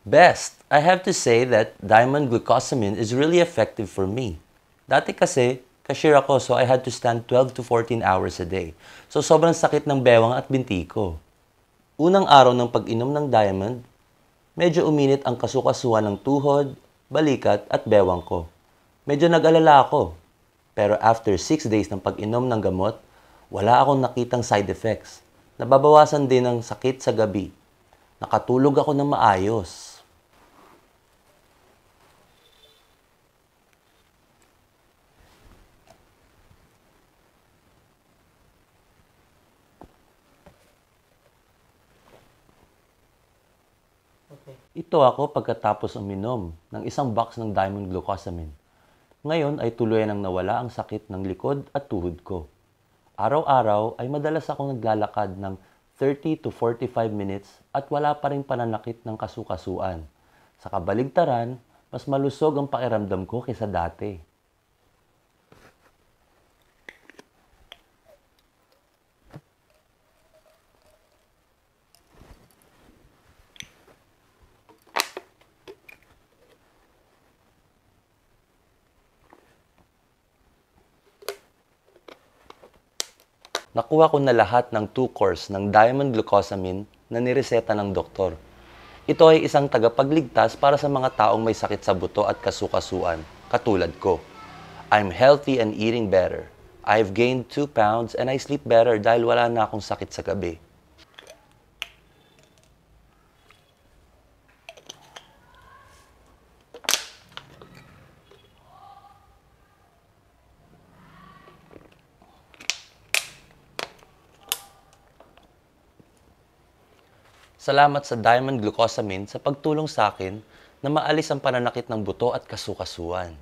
Best, I have to say that diamond glucosamine is really effective for me. Dati kasi, cashier ako so I had to stand 12 to 14 hours a day. So sobrang sakit ng bewang at binti ko. Unang araw ng pag-inom ng diamond, medyo uminit ang kasukasuan ng tuhod, balikat at bewang ko. Medyo nag-alala ako. Pero after 6 days ng pag-inom ng gamot, wala akong nakitang side effects. Nababawasan din ang sakit sa gabi. Nakatulog ako ng maayos. Ito ako pagkatapos uminom ng isang box ng diamond glucosamine. Ngayon ay tuluyan nang nawala ang sakit ng likod at tuhod ko. Araw-araw ay madalas akong naglalakad ng 30 to 45 minutes at wala pa rin pananakit ng kasukasuan. Sa kabaligtaran, mas malusog ang pakiramdam ko kaysa dati. Nakuha ko na lahat ng 2 course ng diamond glucosamine na nireseta ng doktor. Ito ay isang tagapagligtas para sa mga taong may sakit sa buto at kasukasuan, katulad ko. I'm healthy and eating better. I've gained 2 pounds and I sleep better dahil wala na akong sakit sa gabi. Salamat sa diamond glucosamine sa pagtulong sa akin na maalis ang pananakit ng buto at kasukasuan.